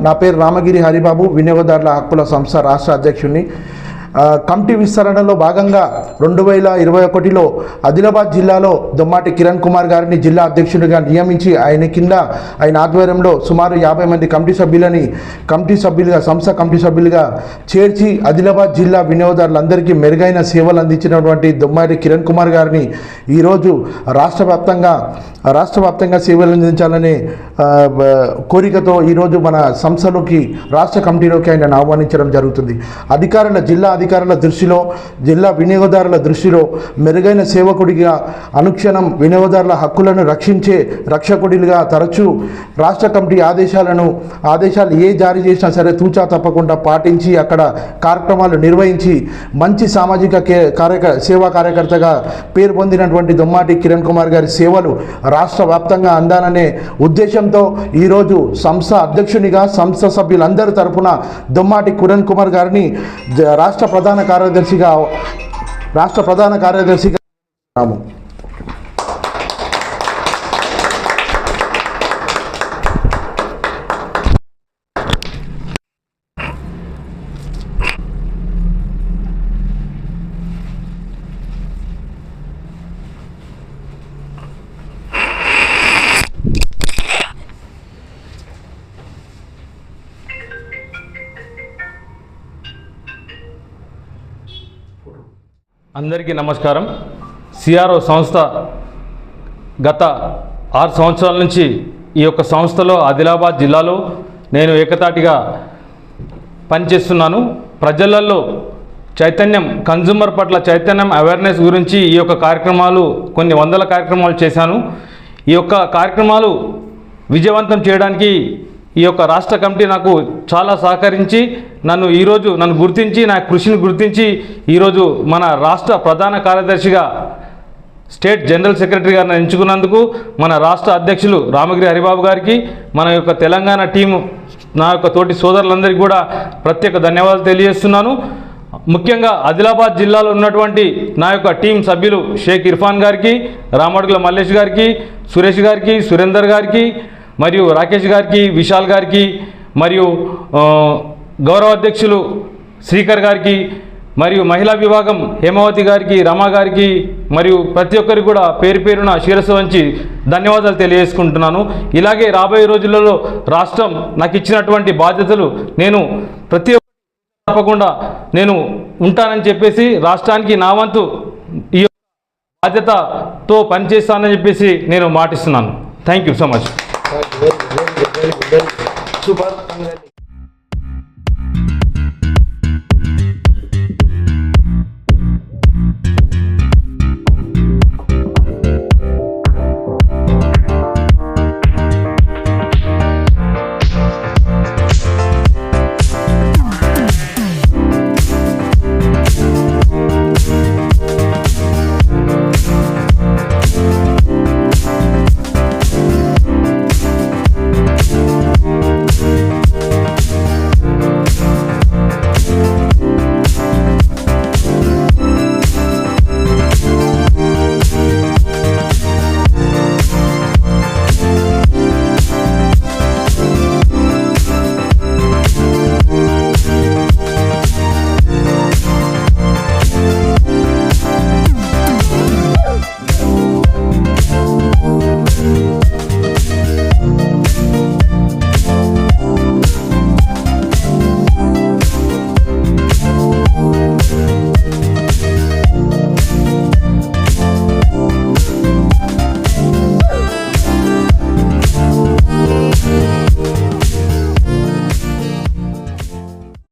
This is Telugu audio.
నా పేరు రామగిరి హరిబాబు, వినియోగదారుల హక్కుల సంస్థ రాష్ట్ర అధ్యక్షుడిని. కమిటీ విస్తరణలో భాగంగా 2021లో ఆదిలాబాద్ జిల్లాలో దొమ్మాటి కిరణ్ కుమార్ గారిని జిల్లా అధ్యక్షుడిగా నియమించి ఆయన ఆధ్వర్యంలో సుమారు 50 మంది సంస్థ కమిటీ సభ్యులుగా చేర్చి ఆదిలాబాద్ జిల్లా వినియోగదారులందరికీ మెరుగైన సేవలు అందించినటువంటి దొమ్మాటి కిరణ్ కుమార్ గారిని ఈరోజు రాష్ట్ర వ్యాప్తంగా సేవలు అందించాలనే కోరికతో ఈరోజు మన సంస్థలోకి రాష్ట్ర కమిటీలోకి ఆయన ఆహ్వానించడం జరుగుతుంది. అధికారుల దృష్టిలో, జిల్లా వినియోగదారుల దృష్టిలో మెరుగైన సేవకుడిగా, అనుక్షణం వినియోగదారుల హక్కులను రక్షించే రక్షకుడిగా తరచూ రాష్ట్ర కమిటీ ఆదేశాలు జారీ చేసినా సరే తూచా తప్పకుండా పాటించి అక్కడ కార్యక్రమాలు నిర్వహించి మంచి సామాజిక సేవా కార్యకర్తగా పేరు పొందినటువంటి దొమ్మాటి కిరణ్ కుమార్ గారి సేవలు రాష్ట్ర వ్యాప్తంగా అందాలనే ఉద్దేశంతో ఈరోజు సంస్థ అధ్యక్షునిగా సంస్థ సభ్యులందరి తరపున దొమ్మాటి కిరణ్ కుమార్ గారిని రాష్ట్ర ప్రధాన కార్యదర్శిగా అందరికీ నమస్కారం. సిఆర్ఓ సంస్థ గత 6 సంవత్సరాల నుంచి ఈ యొక్క సంస్థలో ఆదిలాబాద్ జిల్లాలో నేను ఏకతాటిగా పనిచేస్తున్నాను. ప్రజలలో కన్జ్యూమర్ పట్ల చైతన్యం, అవేర్నెస్ గురించి ఈ యొక్క కార్యక్రమాలు కొన్ని వందల కార్యక్రమాలు చేశాను. ఈ యొక్క కార్యక్రమాలు విజయవంతం చేయడానికి ఈ యొక్క రాష్ట్ర కమిటీ నాకు చాలా సహకరించి నన్ను గుర్తించి, నా కృషిని గుర్తించి ఈరోజు మన రాష్ట్ర ప్రధాన కార్యదర్శిగా స్టేట్ జనరల్ సెక్రటరీ గారిని ఎంచుకున్నందుకు మన రాష్ట్ర అధ్యక్షులు రామగిరి హరిబాబు గారికి, మన యొక్క తెలంగాణ టీము, నా యొక్క తోటి సోదరులందరికీ కూడా ప్రత్యేక ధన్యవాదాలు తెలియజేస్తున్నాను. ముఖ్యంగా ఆదిలాబాద్ జిల్లాలో ఉన్నటువంటి నా యొక్క టీం సభ్యులు షేక్ ఇర్ఫాన్ గారికి, రామడుగుల మల్లేష్ గారికి, సురేష్ గారికి, సురేందర్ గారికి, మరియు రాకేష్ గారికి, విశాల్ గారికి, మరియు గౌరవ అధ్యక్షులు శ్రీకర్ గారికి, మరియు మహిళా విభాగం హేమావతి గారికి, రమా గారికి, మరియు ప్రతి ఒక్కరికి కూడా పేరు పేరున శిరస్సు వంచి ధన్యవాదాలు తెలియజేసుకుంటున్నాను. ఇలాగే రాబోయే రోజులలో రాష్ట్రం నాకు ఇచ్చినటువంటి బాధ్యతలు నేను ప్రతి తప్పకుండా నేను ఉంటానని చెప్పేసి, రాష్ట్రానికి నా వంతు ఈ బాధ్యతతో పనిచేస్తానని చెప్పేసి నేను మాటిస్తున్నాను. Thank you so much. Super.